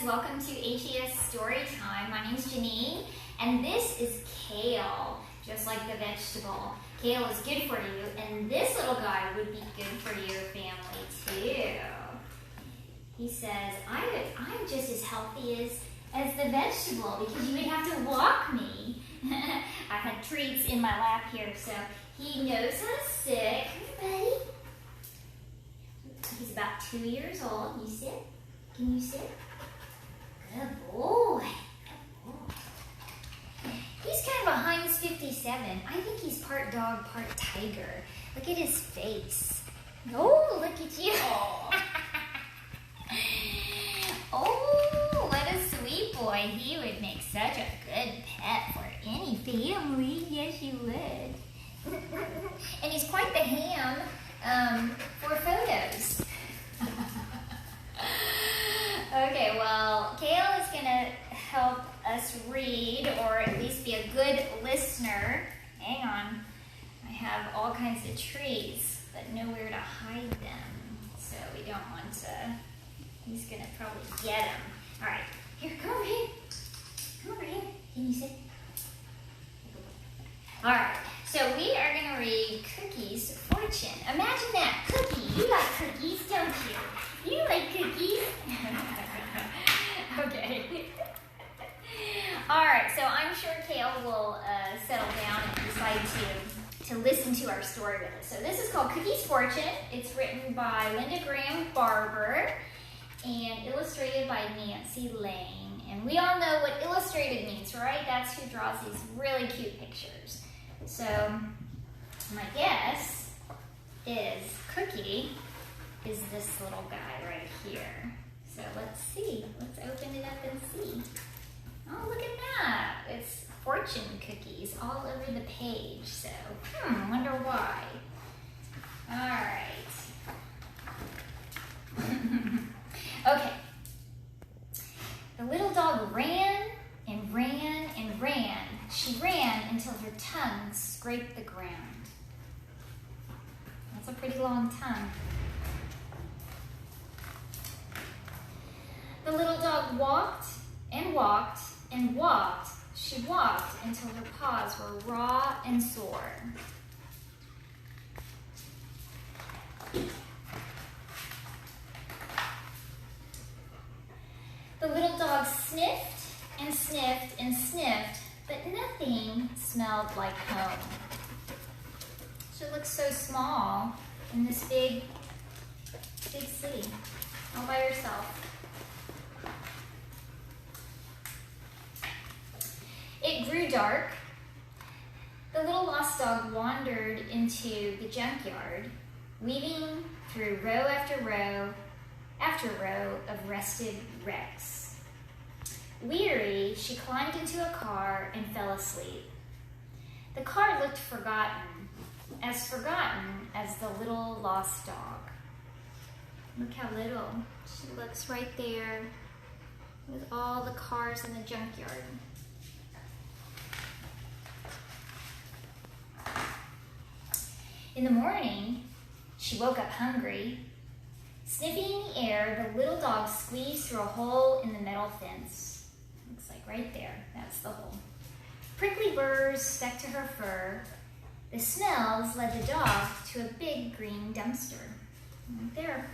welcome to HES Storytime. My name's Janine, and this is kale, just like the vegetable. Kale is good for you, and this little guy would be good for your family too. He says, I'm just as healthy as the vegetable because you would have to walk me. I had treats in my lap here, so he knows how to sit. Come here, buddy. He's about 2 years old. You sit? Can you sit? Good boy. Good boy. He's kind of a Heinz 57. I think he's part dog, part tiger. Look at his face. Oh, look at you. Oh, what a sweet boy. He would make such a good pet for any family. Yes, you would. And he's quite the ham for photos. Okay, well, Kale is going to help us read, or at least be a good listener. Hang on. I have all kinds of treats, but nowhere to hide them. So we don't want to. He's going to probably get them. All right. Here, come over here. Come over here. Can you sit? All right. So we are going to read Cookie's Fortune. Imagine that. Cookie. You like cookies, don't you? You like cookies? Okay. All right. So I'm sure Kale will settle down and decide to listen to our story with us. So this is called Cookie's Fortune. It's written by Linda Graham Barber and illustrated by Nancy Lane. And we all know what illustrated means, right? That's who draws these really cute pictures. So my guess is Cookie is this little guy right here. So let's see. Let's open it up and see. Oh, look at that. It's fortune cookies all over the page. So, wonder why. All right. Okay. The little dog ran and ran and ran. She ran until her tongue scraped the ground. That's a pretty long tongue. The little dog walked and walked and walked. She walked until her paws were raw and sore. The little dog sniffed and sniffed and sniffed, but nothing smelled like home. She looked so small in this big city, all by herself. It grew dark. The little lost dog wandered into the junkyard, weaving through row after row of rusted wrecks. Weary, she climbed into a car and fell asleep. The car looked forgotten as the little lost dog. Look how little she looks right there with all the cars in the junkyard. In the morning, she woke up hungry. Sniffing in the air, the little dog squeezed through a hole in the metal fence. Looks like right there, that's the hole. Prickly burrs stuck to her fur. The smells led the dog to a big green dumpster. Right there.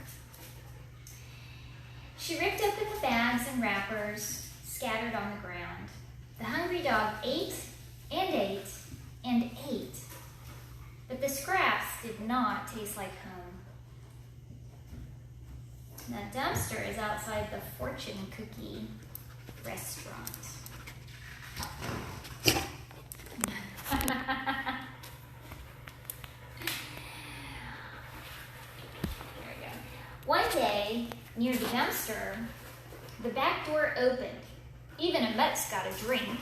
She ripped open the bags and wrappers scattered on the ground. The hungry dog ate and ate and ate. But the scraps did not taste like home. That dumpster is outside the Fortune Cookie restaurant. There we go. One day, near the dumpster, the back door opened. Even a mutt's got a drink.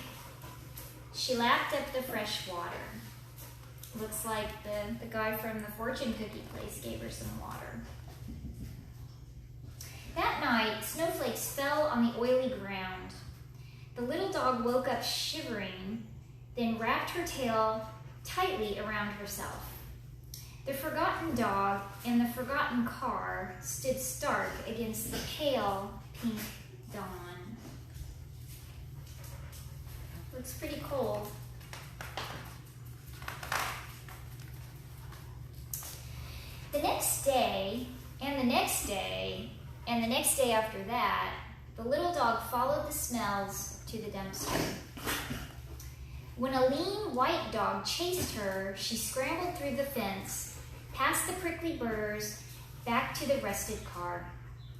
She lapped up the fresh water. Looks like the guy from the fortune cookie place gave her some water. That night, snowflakes fell on the oily ground. The little dog woke up shivering, then wrapped her tail tightly around herself. The forgotten dog and the forgotten car stood stark against the pale pink Dawn. Looks pretty cool. The next day, and the next day, and the next day after that, the little dog followed the smells to the dumpster. When a lean white dog chased her, she scrambled through the fence, past the prickly burrs, back to the rusted car.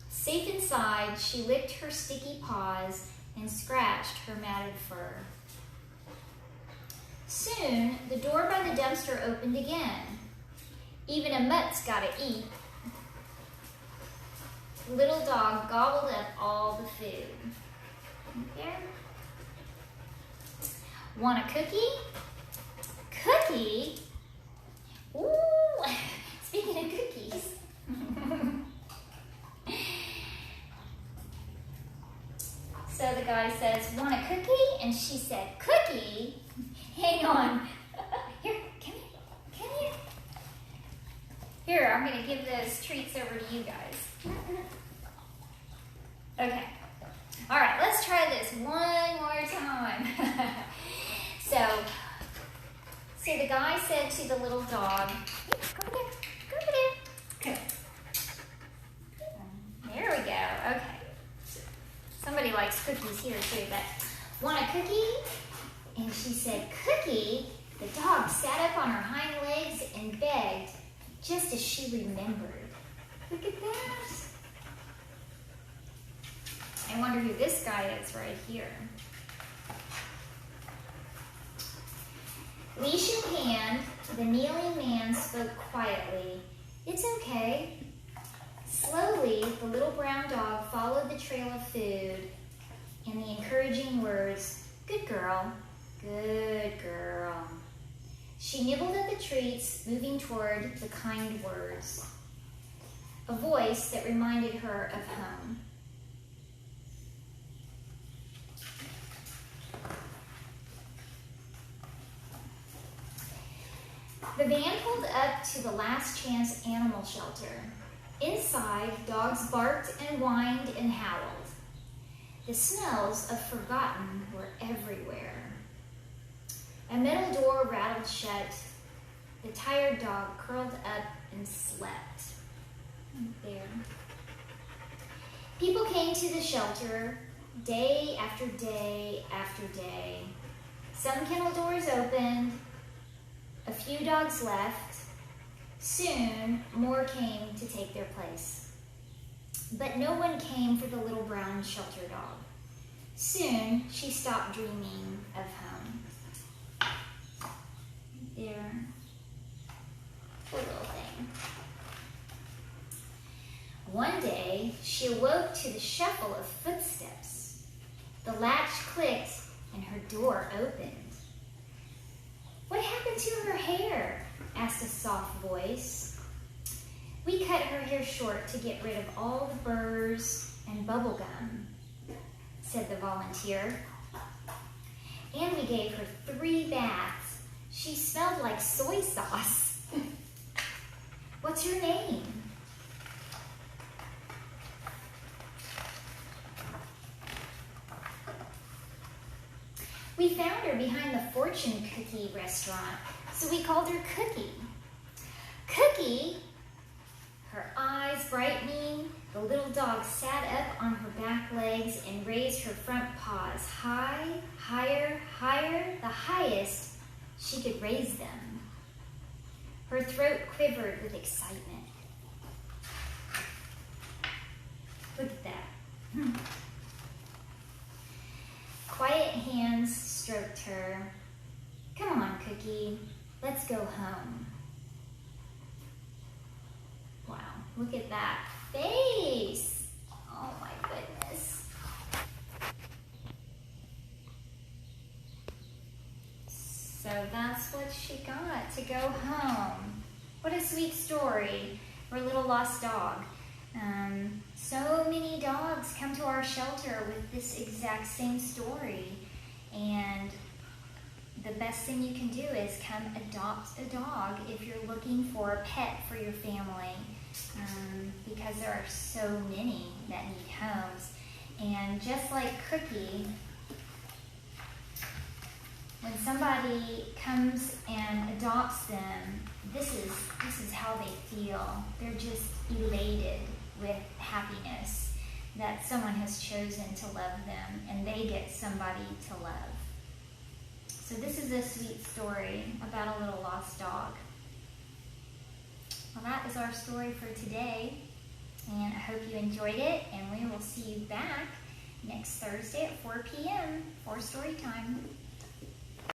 Safe inside, she licked her sticky paws and scratched her matted fur. Soon, the door by the dumpster opened again. Even a mutt's gotta eat. The little dog gobbled up all the food. There. Want a cookie? Cookie? Ooh, speaking of cookies. So the guy says, want a cookie? And she said, cookie? Hang on. Here, come here. Here, I'm going to give those treats over to you guys. Okay. All right, let's try this one more time. So the guy said to the little dog, go over there. There we go. Okay. Somebody likes cookies here too, but want a cookie? And she said, cookie? The dog sat up on her hind legs and begged, just as she remembered. Look at that. I wonder who this guy is right here. Leash in hand, the kneeling man spoke quietly. It's okay. Slowly, the little brown dog followed the trail of food and the encouraging words, good girl, good girl. She nibbled at the treats, moving toward the kind words, a voice that reminded her of home. The van pulled up to the Last Chance Animal Shelter. Inside, dogs barked and whined and howled. The smells of forgotten were everywhere. A metal door rattled shut. The tired dog curled up and slept. There. People came to the shelter day after day after day. Some kennel doors opened. A few dogs left. Soon, more came to take their place. But no one came for the little brown shelter dog. Soon, she stopped dreaming of home. There. Poor little thing. One day, she awoke to the shuffle of footsteps. The latch clicked and her door opened. What happened to her hair? Asked a soft voice. We cut her hair short to get rid of all the burrs and bubble gum, said the volunteer. And we gave her 3 baths. She smelled like soy sauce. What's your name? We found her behind the fortune cookie restaurant, so we called her Cookie. Cookie! Her eyes brightening, the little dog sat up on her back legs and raised her front paws high, higher, higher, the highest she could raise them. Her throat quivered with excitement. Look at that. Quiet hands stroked her. Come on, Cookie, let's go home. Wow, look at that face. Oh my goodness. So that's what she got to go home. What a sweet story for a little lost dog. So many dogs come to our shelter with this exact same story, and the best thing you can do is come adopt a dog if you're looking for a pet for your family, because there are so many that need homes. And just like Cookie, when somebody comes and adopts them, this is how they feel. They're just elated with happiness that someone has chosen to love them and they get somebody to love. So this is a sweet story about a little lost dog. Well, that is our story for today, and I hope you enjoyed it, and we will see you back next Thursday at 4 p.m. for story time.